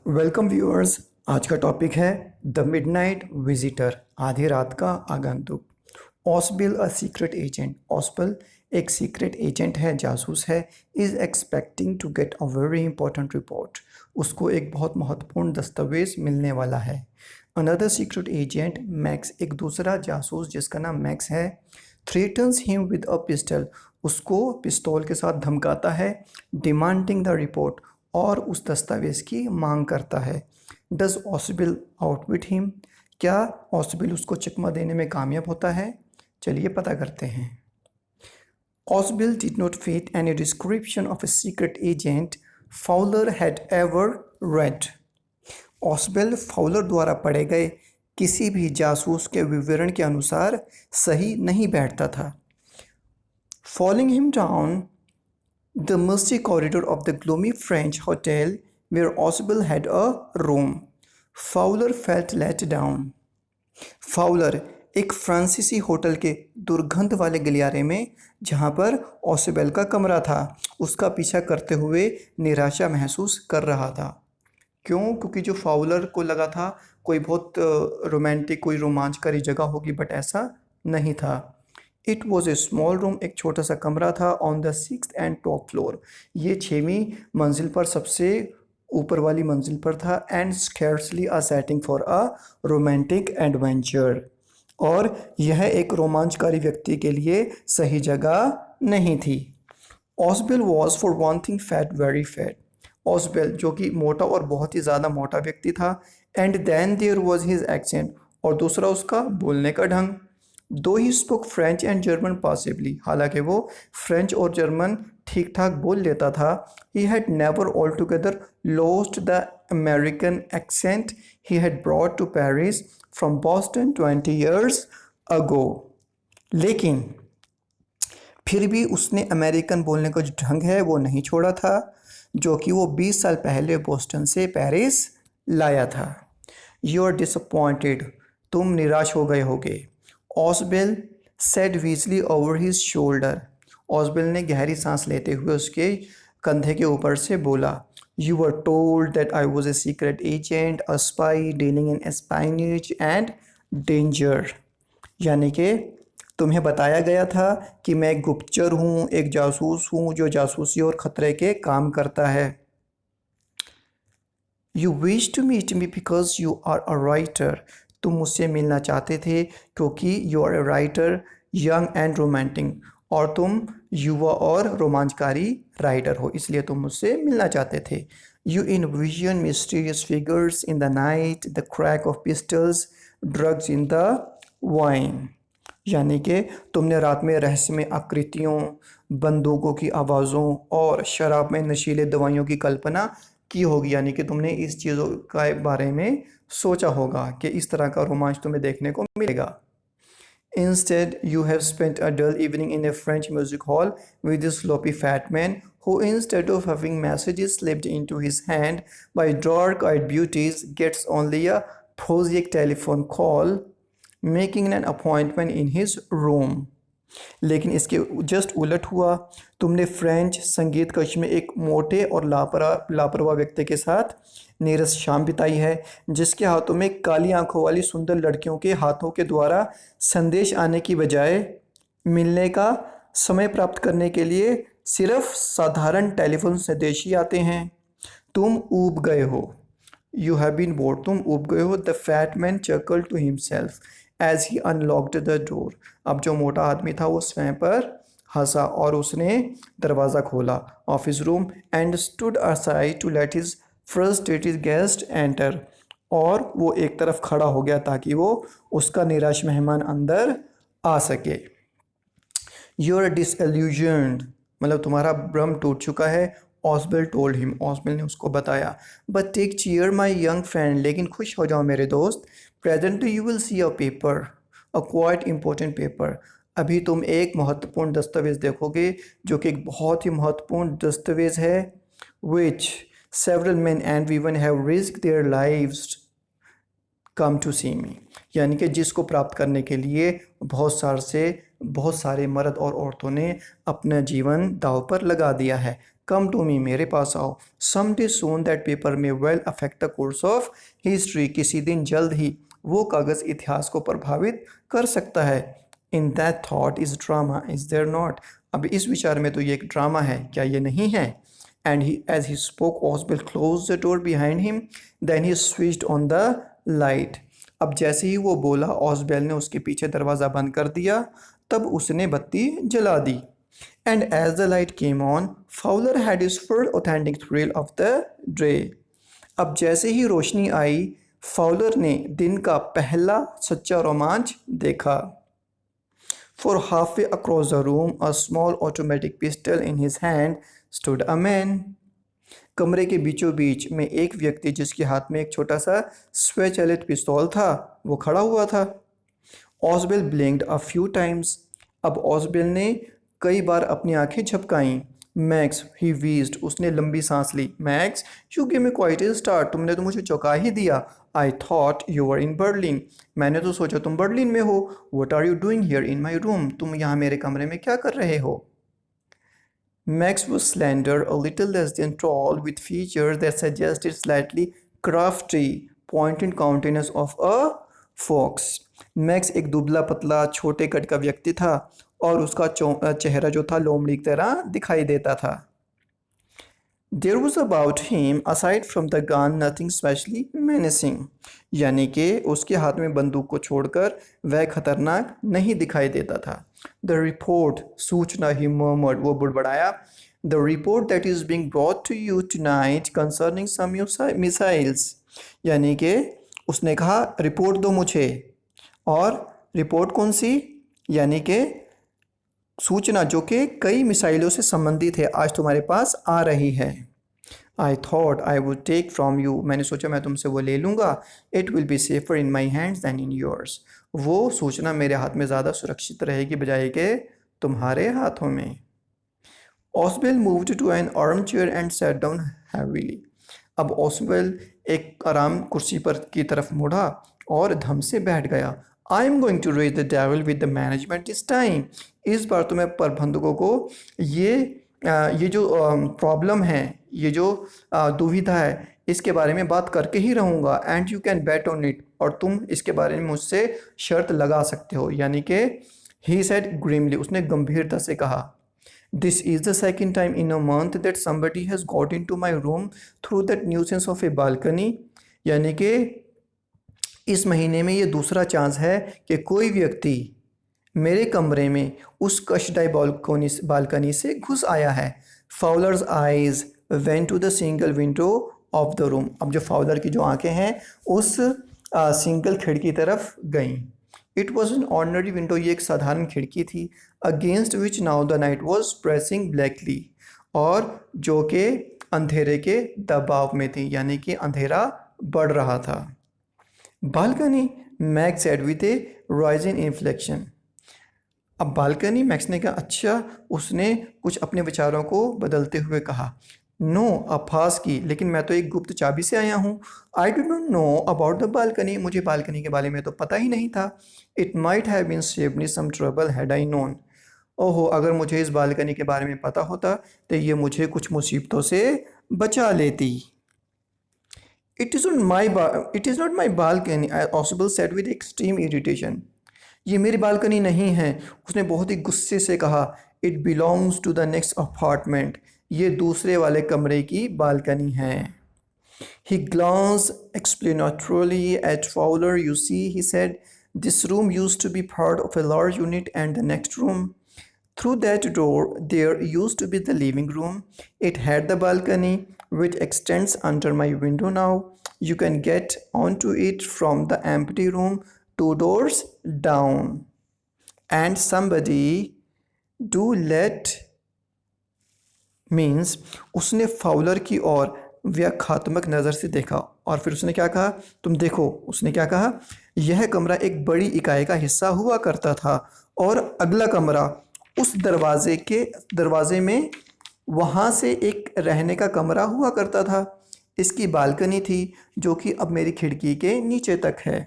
Welcome viewers. आज का topic है द मिडनाइट विजिटर, आधी रात का आगंतुक। ऑसबिल अ सीक्रेट एजेंट। ऑसबिल एक सीक्रेट एजेंट है, जासूस है। Is expecting to get a very important report. उसको एक बहुत महत्वपूर्ण दस्तावेज मिलने वाला है। अनदर सीक्रेट एजेंट मैक्स, एक दूसरा जासूस जिसका नाम मैक्स है, threatens him with a pistol, उसको पिस्तौल के साथ धमकाता है। डिमांडिंग द रिपोर्ट, और उस दस्तावेज की मांग करता है। डज ऑसबिल आउटविट हिम, क्या ऑसबिल उसको चकमा देने में कामयाब होता है? चलिए पता करते हैं। Ausable did not fit any description of a secret agent Fowler had ever read. Ausable Fowler द्वारा पढ़े गए किसी भी जासूस के विवरण के अनुसार सही नहीं बैठता था। Following him down the musty corridor of the gloomy French hotel where Oswald had a room, Fowler felt let down. Fowler एक फ्रांसीसी होटल के दुर्गंध वाले गलियारे में जहां पर ऑसवेल का कमरा था, उसका पीछा करते हुए निराशा महसूस कर रहा था। क्यों? क्योंकि जो फाउलर को लगा था कोई बहुत रोमांटिक, कोई रोमांचकारी जगह होगी, बट ऐसा नहीं था। It was a small room, एक छोटा सा कमरा था। On the 6th and top floor, ये 6वीं मंजिल पर, सबसे ऊपर वाली मंजिल पर था। And scarcely a setting for a romantic adventure, और यह एक रोमांचकारी व्यक्ति के लिए सही जगह नहीं थी। Ausable was for one thing fat, very fat. Ausable जो कि मोटा और बहुत ही ज़्यादा मोटा व्यक्ति था। And then there was his accent, और दूसरा उसका बोलने का ढंग। Though he spoke French and German possibly, हालांकि वो फ्रेंच और जर्मन ठीक ठाक बोल लेता था। He had never altogether lost the American accent he had brought to Paris from Boston 20 years ago. लेकिन फिर भी उसने अमेरिकन बोलने का जो ढंग है वो नहीं छोड़ा था, जो कि वो 20 साल पहले बोस्टन से पेरिस लाया था। यू आर डिसअपॉइंटेड, तुम निराश हो गए होगे। Ausable said wheezily over his shoulder, Ausable ने गहरी सांस लेते हुए उसके कंधे के ऊपर से बोला। You were told that I was a secret agent, a spy dealing in espionage and danger, यानी कि तुम्हें बताया गया था कि मैं एक गुप्तचर हूँ, एक जासूस हूँ जो जासूसी और ख़तरे के काम करता है। You wish to meet me because you are a writer, तुम मुझसे मिलना चाहते थे क्योंकि you are a writer, young and romantic, और तुम युवा और रोमांचकारी राइटर हो, इसलिए तुम मुझसे मिलना चाहते थे। You इनविजन mysterious figures in the night, the crack of pistols, drugs in the wine, यानी कि तुमने रात में रहस्यमय आकृतियों, बंदूकों की आवाज़ों और शराब में नशीले दवाइयों की कल्पना की होगी, यानी कि तुमने इस चीज़ों के बारे में सोचा होगा कि इस तरह का रोमांच तुम्हें देखने को मिलेगा। Instead, you have spent a dull evening in a French music hall with this sloppy fat man who, instead of having messages slipped into his hand by dark-eyed beauties, gets only a prosaic telephone call, making an appointment in his room. लेकिन इसके just उलट हुआ। तुमने French संगीत कक्ष में एक मोटे और लापरवाह व्यक्ति के साथ नीरस शाम बिताई है, जिसके हाथों में काली आंखों वाली सुंदर लड़कियों के हाथों के द्वारा संदेश आने की बजाय मिलने का समय प्राप्त करने के लिए सिर्फ साधारण टेलीफोन संदेश ही आते हैं। तुम ऊब गए हो। यू हैव बीन बोर्ड, तुम ऊब गए हो। The fat man chuckled to himself as he unlocked the door, अब जो मोटा आदमी था वो स्वयं पर हंसा और उसने दरवाज़ा खोला of his room and stood aside to let his frustrated guest enter, और वो एक तरफ खड़ा हो गया ताकि वो उसका निराश मेहमान अंदर आ सके। यू आर डिसइल्यूजन्ड, मतलब तुम्हारा भ्रम टूट चुका है। ऑसबेल टोल्ड हिम, ऑसबेल ने उसको बताया। But take cheer my young friend, लेकिन खुश हो जाओ मेरे दोस्त। Presently you will see a paper, a quite important paper, अभी तुम एक महत्वपूर्ण दस्तावेज देखोगे जो कि एक बहुत ही महत्वपूर्ण दस्तावेज है। Which several man and women have risk their lives come to see me, यानी कि जिसको प्राप्त करने के लिए बहुत सारे मर्द और औरतों ने अपना जीवन दांव पर लगा दिया है कम टू मी, मेरे पास आओ। समडे सून दैट पेपर में well affect the course of history, किसी दिन जल्द ही वो कागज़ इतिहास को प्रभावित कर सकता है। In that thought is drama, is there not, अब इस विचार में तो ये एक ड्रामा है, क्या ये नहीं है? And he as he spoke Ausable close the door behind him, then he switched on the light. अब जैसे ही वो बोला, ऑसबेल ने उसके पीछे दरवाज़ा बंद कर दिया, तब उसने बत्ती जला दी। And as the light came on, Fowler had his first authentic thrill of the day. अब जैसे ही रोशनी आई, फाउलर ने दिन का पहला सच्चा रोमांच देखा। For halfway across the room, a small automatic pistol in his hand, stood a man. कमरे के बीचों बीच में एक व्यक्ति जिसके हाथ में एक छोटा सा स्वचालित पिस्तौल था, वो खड़ा हुआ था। ऑसबेल blinked a few times. अब ऑसबेल ने कई बार अपनी आंखें झपकाईं। मैक्स, he wheezed, उसने लंबी सांस ली। Max, you gave me quite a start, तुमने तो मुझे चौंका ही दिया। I thought you were in Berlin, मैंने तो सोचा तुम बर्लिन में हो। What are you doing here in my room, तुम यहाँ मेरे कमरे में क्या कर रहे हो? Max was slender, a little less than tall, with features that suggested slightly crafty, pointed countenance of a fox. Max एक दुबला पतला छोटे कद का व्यक्ति था और उसका चेहरा जो था लोमड़ी की तरह दिखाई देता था। There was about him, aside from the gun, nothing specially menacing. यानी कि उसके हाथ में बंदूक को छोड़कर वह खतरनाक नहीं दिखाई देता था। The report, सूचना, he murmured, वो बुड़बड़ाया। The report that is being brought to you tonight concerning some missiles. यानी कि उसने कहा रिपोर्ट दो मुझे, और रिपोर्ट कौन सी? यानी कि सूचना जो कि कई मिसाइलों से संबंधित है, आज तुम्हारे पास आ रही है। I thought I would take from you, मैंने सोचा मैं तुमसे वो ले लूँगा। It will be safer in my hands than in yours, वो सूचना मेरे हाथ में ज़्यादा सुरक्षित रहेगी बजाय के तुम्हारे हाथों में। Oswell moved to an armchair and sat down heavily. अब ऑसवेल एक आराम कुर्सी पर की तरफ मुड़ा और धम से बैठ गया। I am going to raise the devil with the management this time. इस बार तो मैं प्रबंधकों को ये जो प्रॉब्लम है, ये जो दुविधा है, इसके बारे में बात करके ही रहूँगा। And you can bet on it, और तुम इसके बारे में मुझसे शर्त लगा सकते हो। यानी कि ही सेड ग्रीमली, उसने गंभीरता से कहा। This is the second time in a month that somebody has got into my room through that nuisance of a balcony. यानी कि इस महीने में ये दूसरा चांस है कि कोई व्यक्ति मेरे कमरे में उस कशदाई बालकनी से घुस आया है। Fowler's eyes went to the single window of the room. अब जो फाउलर की जो आंखें हैं उस सिंगल खिड़की तरफ गईं। It was an ordinary window, ये एक साधारण खिड़की थी। Against which now the night was pressing blackly, और जो कि अंधेरे के दबाव में थी, यानी कि अंधेरा बढ़ रहा था। Balcony, max said with A rising inflection. अब बालकनी, मैक्स ने कहा अच्छा। उसने कुछ अपने विचारों को बदलते हुए कहा। नो, अब फास की, लेकिन मैं तो एक गुप्त चाबी से आया हूँ। I do not know about the balcony, मुझे बालकनी के बारे में तो पता ही नहीं था। It might have been saved me some trouble had I known. ओहो, अगर मुझे इस बालकनी के बारे में पता होता तो ये मुझे कुछ मुसीबतों से बचा लेती। It is not my balcony, Ausable said with extreme irritation. ये मेरी बालकनी नहीं है, उसने बहुत ही गुस्से से कहा। It belongs to the next apartment, ये दूसरे वाले कमरे की बालकनी है। He glanced explanatorily at Fowler. You see, he said, this room used to be part of a large unit and the next room. Through that door, there used to be the living room. It had the balcony, which extends under my window now. You can get onto it from the empty room 2 doors down. And somebody do let means उसने Fowler की ओर व्याख्यात्मक नज़र से देखा और फिर उसने क्या कहा, तुम देखो। उसने क्या कहा, यह कमरा एक बड़ी इकाई का हिस्सा हुआ करता था और अगला कमरा उस दरवाजे में वहाँ से एक रहने का कमरा हुआ करता था। इसकी बालकनी थी जो कि अब मेरी खिड़की के नीचे तक है।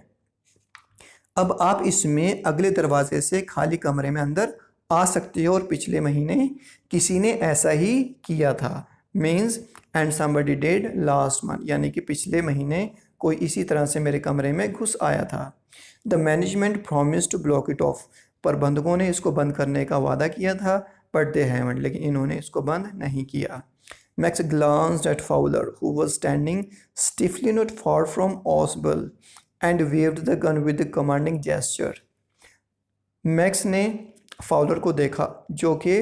अब आप इसमें अगले दरवाजे से खाली कमरे में अंदर आ सकते हो और पिछले महीने किसी ने ऐसा ही किया था। Means and somebody did last month, यानी कि पिछले महीने कोई इसी तरह से मेरे कमरे में घुस आया था। The management promise to block it off, प्रबंधकों ने इसको बंद करने का वादा किया था, बट दे हैवंट, लेकिन इन्होंने इसको बंद नहीं किया। Max glanced at Fowler, who was standing stiffly not far from Oswald, and waved the gun with a commanding gesture. Max ने फाउलर को देखा जो कि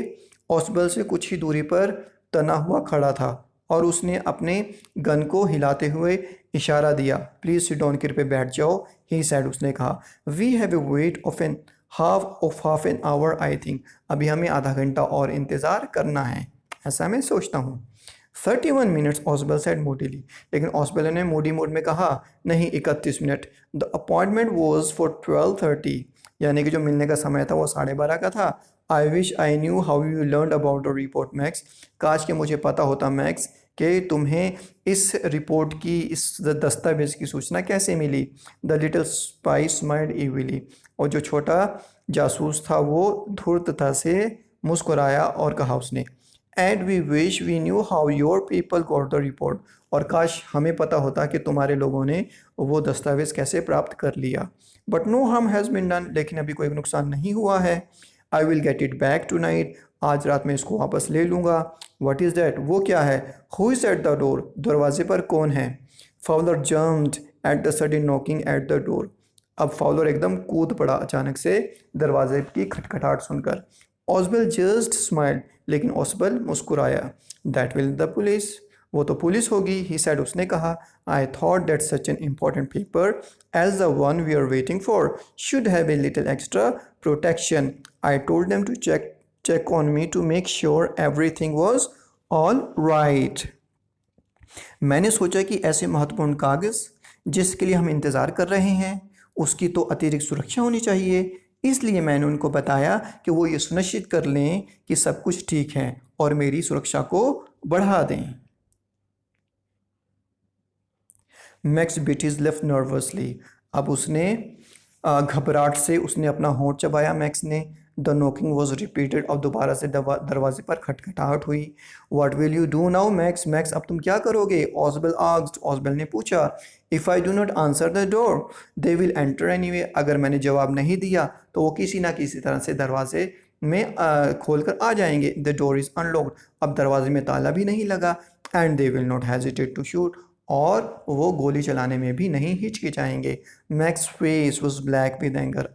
ऑसबल से कुछ ही दूरी पर तना हुआ खड़ा था, और उसने अपने गन को हिलाते हुए इशारा दिया। प्लीज़ सिट डाउन, कृपया बैठ जाओ। ही सेड, उसने कहा। We have a wait of half an hour I think, अभी हमें आधा घंटा और इंतज़ार करना है, ऐसा मैं सोचता हूँ। 31 मिनट्स, ऑसबल सेड मोडीली, लेकिन ऑसबल ने मोडी मोड में कहा, नहीं 31 minute. The appointment was for 12:30, यानी कि जो मिलने का समय था वो 12:30 का था। I wish I knew how you learn about the report max, काश कि मुझे पता होता मैक्स कि तुम्हें इस रिपोर्ट की, इस दस्तावेज़ की सूचना कैसे मिली। द लिटिल स्पाई स्माइल्ड इविली, और जो छोटा जासूस था वो धूर्तता से मुस्कुराया और कहा उसने, and we wish we knew how your people got the report, और काश हमें पता होता कि तुम्हारे लोगों ने वो दस्तावेज़ कैसे प्राप्त कर लिया। But no harm has been done, लेकिन अभी कोई नुकसान नहीं हुआ है। I will get it back tonight, आज रात में इसको वापस ले लूँगा। वट इज़ दैट, वो क्या है। Who is eight the door, दरवाजे पर कौन है। Fowler jumped at the sudden knocking at the door, अब फाउलर एकदम कूद पड़ा अचानक से दरवाजे की खटखटाहट सुनकर। ऑसबल जस्ट स्माइल्ड, लेकिन ऑसबल मुस्कुराया। दैट विल द पुलिस, वो तो पुलिस होगी। ही सेड, उसने कहा। I thought that such an important paper as the one we are waiting for should have a little extra protection. I told them to check on me to make sure everything was all right. मैंने सोचा कि ऐसे महत्वपूर्ण कागज़ जिसके लिए हम इंतज़ार कर रहे हैं उसकी तो अतिरिक्त सुरक्षा होनी चाहिए, इसलिए मैंने उनको बताया कि वो ये सुनिश्चित कर लें कि सब कुछ ठीक है और मेरी सुरक्षा को बढ़ा दें। Max bit his lip nervously, अब उसने घबराहट से उसने अपना होंठ चबाया। मैक्स ने। द नॉकिंग वॉज रिपीटेड, अब दोबारा से दरवाजे पर खटखटाहट हुई। What will you do now max, max अब तुम क्या करोगे। ऑसबल आस्क्ड, ऑसबल ने पूछा। If I do not answer the door they will enter anyway, अगर मैंने जवाब नहीं दिया तो वो किसी ना किसी तरह से दरवाजे में खोल कर आ जाएंगे। द डोर इज़ अनलॉक्ड, अब दरवाजे में ताला भी नहीं लगा। And they will not hesitate to shoot, और वो गोली चलाने में भी नहीं हिचकिचाएंगे। Max face was black with anger,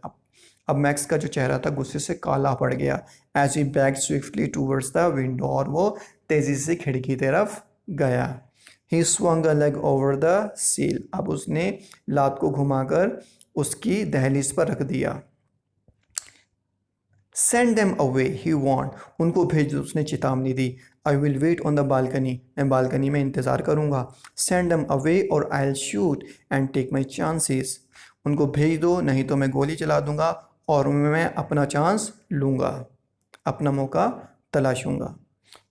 अब मैक्स का जो चेहरा था गुस्से से काला पड़ गया। As he back swiftly towards the window, और वो तेज़ी से खिड़की तरफ गया। He swung a leg over the sill, अब उसने लात को घुमाकर उसकी दहलीज पर रख दिया। Send them away he warned, उनको भेज दो, उसने चेतावनी दी। I will wait on the balcony, मैं बालकनी में इंतज़ार करूँगा। सेंड देम अवे और I will shoot and take my chances, उनको भेज दो नहीं तो मैं गोली चला दूंगा और मैं अपना चांस लूँगा, अपना मौका तलाशूँगा।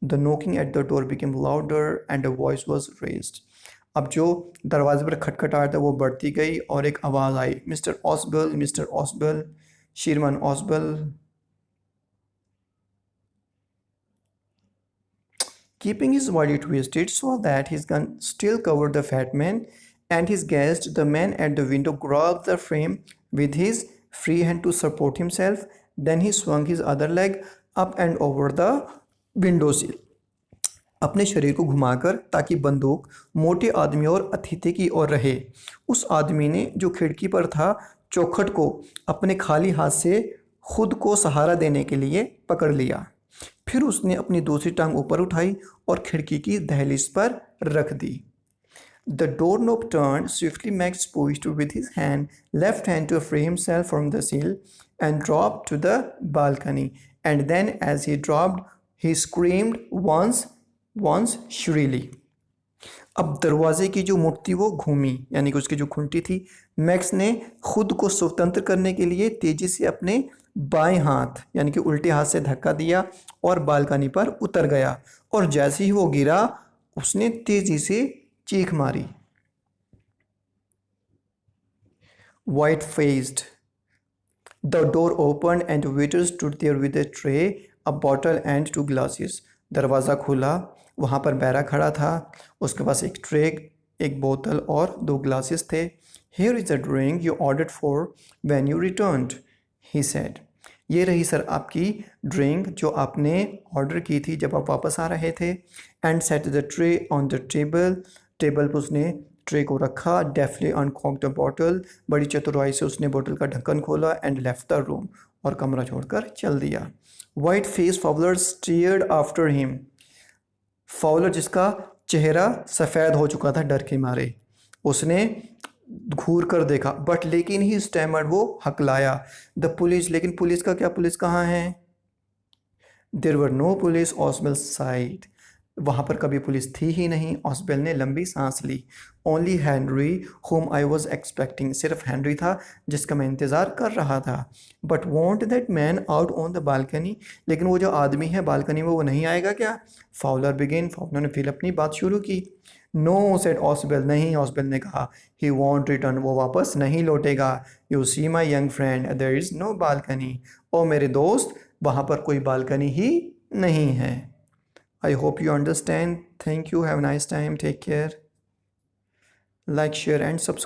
The knocking at the door became louder and a voice was raised, अब जो दरवाजे पर खटखटाहट था वो बढ़ती गई और एक आवाज़ आई, Mr Ausable, Mr Ausable, Sherman Ausable. Keeping his body twisted so that his gun still covered the fat man and his guest, the man at the window grabbed the frame with his free hand to support himself. Then he swung his other leg up and over the window sill, अपने शरीर को घुमाकर ताकि बंदूक मोटे आदमी और अतिथि की ओर रहे। उस आदमी ने जो खिड़की पर था चौखट को अपने खाली हाथ से खुद को सहारा देने के लिए पकड़ लिया। फिर उसने अपनी दूसरी टांग ऊपर उठाई और खिड़की की दहलीज पर रख दी। The doorknob turned swiftly. Max pushed with his left hand to free himself from the sill and dropped to the balcony. And then, as he dropped, he screamed once shrilly. अब दरवाजे की जो मुठ थी वो घूमी, यानी कि उसकी जो खुंटी थी। मैक्स ने खुद को स्वतंत्र करने के लिए तेजी से अपने बाएं हाथ यानी कि उल्टे हाथ से धक्का दिया और बालकनी पर उतर गया, और जैसे ही वो गिरा उसने तेजी से चीख मारी। White faced, the door opened and a waiter stood there with a tray, a bottle and two glasses. दरवाज़ा खुला, वहाँ पर बैरा खड़ा था, उसके पास एक ट्रे, एक बोतल और 2 ग्लासेस थे। Here is the drink you ordered for when you returned, he said. ये रही सर आपकी ड्रिंक जो आपने ऑर्डर की थी जब आप वापस आ रहे थे। And set the tray on the table, table पर उसने ट्रे को रखा। डेफली अनकॉक्ड द बॉटल, बड़ी चतुराई से उसने बोतल का ढक्कन खोला। एंड लेफ्ट द रूम, और कमरा छोड़कर चल दिया। White face Fowler steered after him, Fowler जिसका चेहरा सफ़ेद हो चुका था डर के मारे, उसने घूर कर देखा। बट लेकिन ही स्टैमर्ड, वो हकलाया। द पुलिस, लेकिन पुलिस का क्या, पुलिस कहाँ है? देर वर नो पुलिस ऑसबेल साइड, वहाँ पर कभी पुलिस थी ही नहीं। ऑसबेल ने लंबी सांस ली। Only Henry whom I was expecting, सिर्फ हेनरी था जिसका मैं इंतज़ार कर रहा था। But won't that man out on the balcony, लेकिन वो जो आदमी है बालकनी में वो नहीं आएगा क्या? फाउलर बिगिन, फाउलर ने फिर अपनी बात शुरू की। नो सेड ऑसबेल, नहीं, ऑसबेल ने कहा। ही वॉन्ट रिटर्न, वो वापस नहीं लौटेगा। You see my young friend there is no balcony, ओ मेरे दोस्त वहाँ पर कोई बालकनी ही नहीं है। I hope you understand. Thank you. Have a nice time. Take care. Like, share, and subscribe.